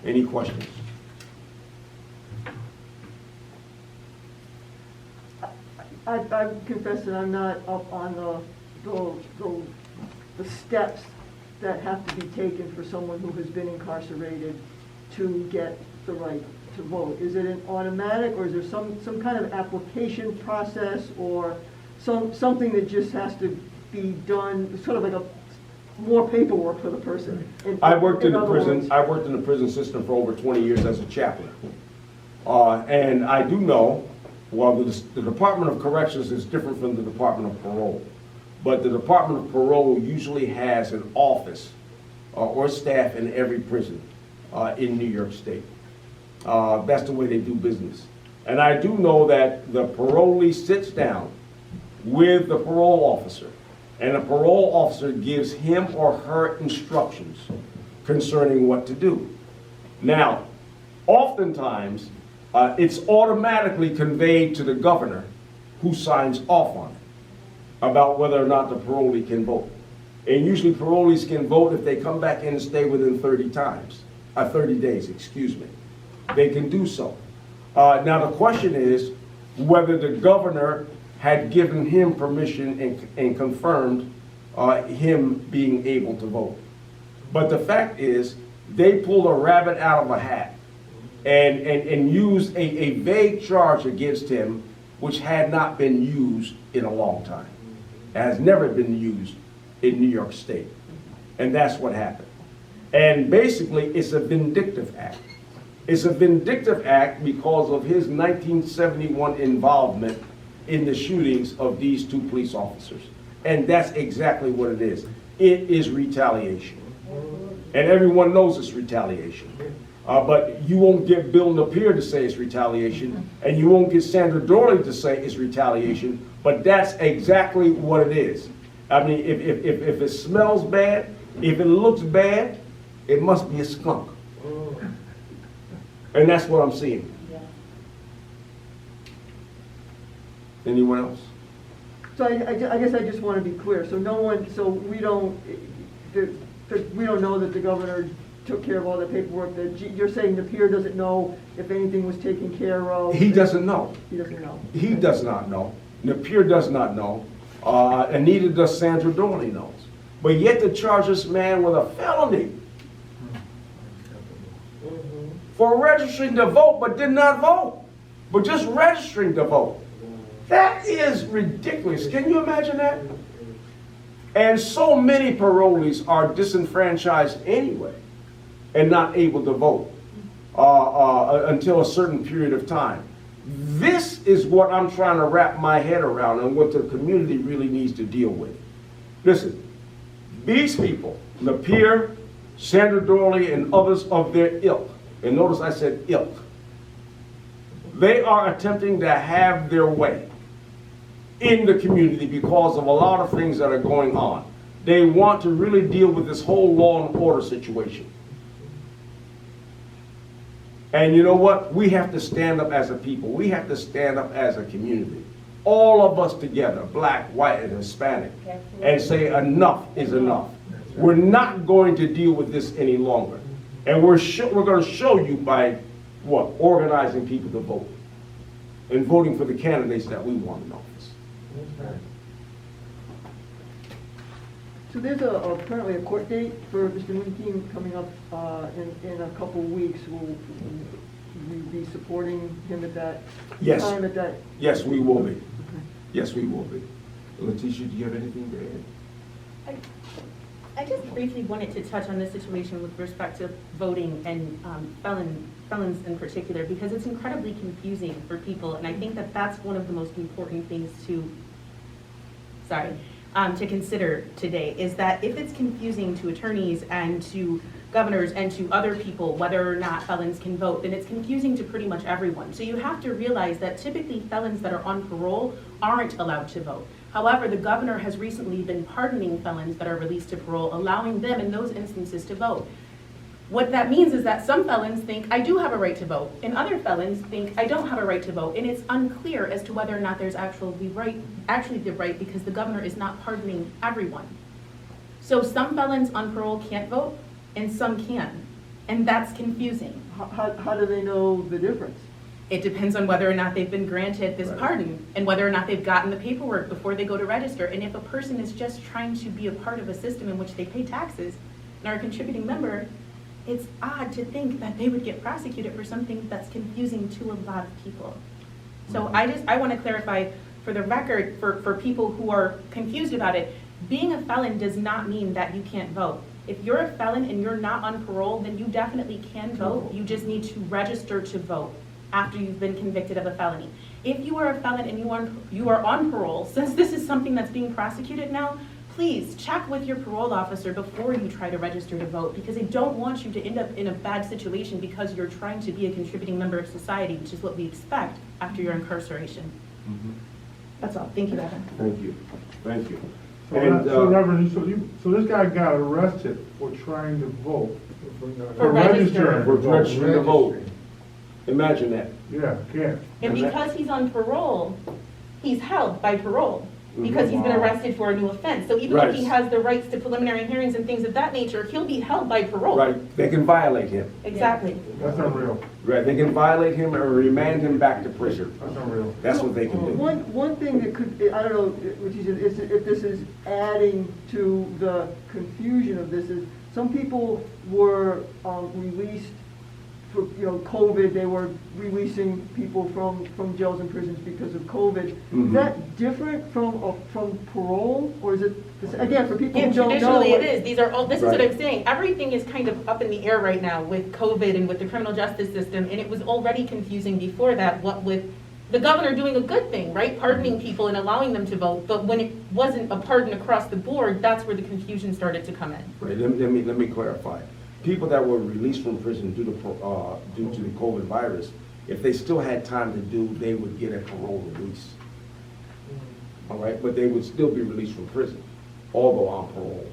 Any questions? I confess that I'm not up on the steps that have to be taken for someone who has been incarcerated to get the right to vote. Is it an automatic, or is there some kind of application process, or something that just has to be done, sort of like more paperwork for the person? I worked in the other prison. words. I worked in the prison system for over 20 years as a chaplain, and I do know. Well, the Department of Corrections is different from the Department of Parole, but the Department of Parole usually has an office or staff in every prison in New York State. That's the way they do business. And I do know that the parolee sits down with the parole officer, and the parole officer gives him or her instructions concerning what to do. Now, oftentimes, it's automatically conveyed to the governor, who signs off on it, about whether or not the parolee can vote. And usually parolees can vote if they come back in and stay within 30 days, excuse me. They can do so. Now the question is whether the governor had given him permission and confirmed him being able to vote. But the fact is, they pulled a rabbit out of a hat and used a vague charge against him, which had not been used in a long time. It has never been used in New York State. And that's what happened. And basically, it's a vindictive act. It's a vindictive act because of his 1971 involvement in the shootings of these two police officers. And that's exactly what it is. It is retaliation. And everyone knows it's retaliation. But you won't get Bill Napier to say it's retaliation, and you won't get Sandra Dorley to say it's retaliation, but that's exactly what it is. I mean, if it smells bad, if it looks bad, it must be a skunk. And that's what I'm seeing. Anyone else? So I guess I just want to be clear. So we don't know that the governor took care of all the paperwork. You're saying the peer doesn't know if anything was taken care of? He doesn't know. He doesn't know. He does not know. Napier does not know. And neither does Sandra Dorley knows. But yet they charge this man with a felony for registering to vote, but did not vote, but just registering to vote. That is ridiculous. Can you imagine that? And so many parolees are disenfranchised anyway and not able to vote until a certain period of time. This is what I'm trying to wrap my head around and what the community really needs to deal with. Listen, these people, Napier, Sandra Dorley, and others of their ilk, and notice I said ilk, they are attempting to have their way in the community because of a lot of things that are going on. They want to really deal with this whole law and order situation. And you know what? We have to stand up as a people. We have to stand up as a community. All of us together, black, white, and Hispanic, and say enough is enough. We're not going to deal with this any longer. And we're going to show you by what? Organizing people to vote and voting for the candidates that we want in office. So there's apparently a court date for Mr. Muntaqim coming up in a couple of weeks. Will we be supporting him at that Yes. time? At that? Yes, we will be. Okay. Yes, we will be. Letitia, do you have anything to add? I just briefly wanted to touch on this situation with respect to voting and felons in particular, because it's incredibly confusing for people, and I think that that's one of the most important things to consider today, is that if it's confusing to attorneys and to governors and to other people whether or not felons can vote, then it's confusing to pretty much everyone. So you have to realize that typically felons that are on parole aren't allowed to vote. However, the governor has recently been pardoning felons that are released to parole, allowing them in those instances to vote. What that means is that some felons think, I do have a right to vote, and other felons think, I don't have a right to vote, and it's unclear as to whether or not there's actually the right, because the governor is not pardoning everyone. So some felons on parole can't vote, and some can. And that's confusing. How do they know the difference? It depends on whether or not they've been granted this Right. pardon and whether or not they've gotten the paperwork before they go to register. And if a person is just trying to be a part of a system in which they pay taxes and are a contributing member, it's odd to think that they would get prosecuted for something that's confusing to a lot of people. So I want to clarify for the record, for people who are confused about it, being a felon does not mean that you can't vote. If you're a felon and you're not on parole, then you definitely can vote. You just need to register to vote after you've been convicted of a felony. If you are a felon and you are on parole, since this is something that's being prosecuted now, please check with your parole officer before you try to register to vote, because they don't want you to end up in a bad situation because you're trying to be a contributing member of society, which is what we expect after your incarceration. That's all. Thank you, Evan. Thank you, thank you. So, And, Reverend, so this guy got arrested for trying to vote. For registering. For registering to vote. Imagine that. Yeah, yeah. And because he's on parole, he's held by parole, because he's been arrested for a new offense. So even though he has the rights to preliminary hearings and things of that nature, he'll be held by parole. Right, they can violate him. Exactly. That's unreal. Right, they can violate him or remand him back to prison. That's unreal. That's what they can do. One thing that could, I don't know, which is if this is adding to the confusion of this, is some people were released for, COVID, they were releasing people from jails and prisons because of COVID. Is that different from parole, or is it, again, for people Yeah, who don't know? traditionally it is. These are all, this is what Right. I'm saying. Everything is kind of up in the air right now with COVID and with the criminal justice system, and it was already confusing before that, what with the governor doing a good thing, right? Pardoning people and allowing them to vote, but when it wasn't a pardon across the board, that's where the confusion started to come in. Right, let me clarify. People that were released from prison due to the COVID virus, if they still had time to do, they would get a parole release. All right, but they would still be released from prison, although on parole.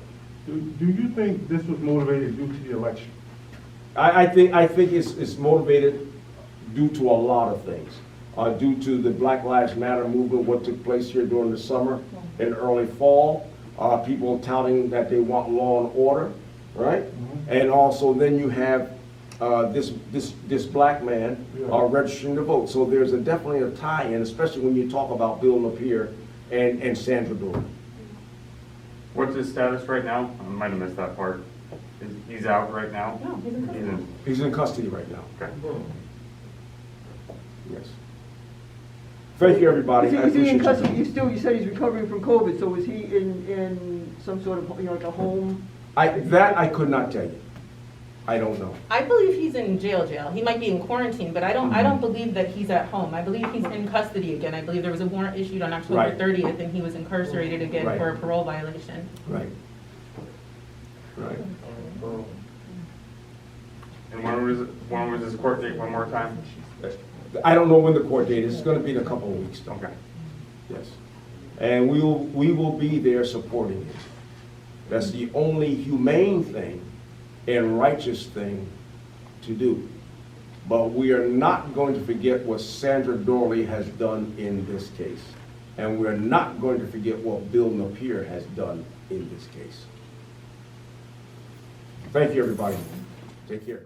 Do you think this was motivated due to the election? I think it's motivated due to a lot of things. Due to the Black Lives Matter movement, what took place here during the summer and early fall, people touting that they want law and order, right? And also then you have this black man registering to vote. So there's definitely a tie-in, especially when you talk about Bill Napier and Sandra Dooley. What's his status right now? I might have missed that part. He's out right now? No, he's in custody. He's in custody right now. Okay. Yes. Thank you, everybody. Is I he in appreciate custody? you. You said he's recovering from COVID, so is he in some sort of, like a home? I could not tell you. I don't know. I believe he's in jail. He might be in quarantine, but I don't believe that he's at home. I believe he's in custody again. I believe there was a warrant issued on October Right. 30th, and he was incarcerated again Right. for a parole violation. Right. Right. And when was his court date one more time? I don't know when the court date is. It's going to be in a couple of weeks, though. Okay. Yes. And we will be there supporting it. That's the only humane thing and righteous thing to do. But we are not going to forget what Sandra Dooley has done in this case. And we're not going to forget what Bill Napier has done in this case. Thank you, everybody. Take care.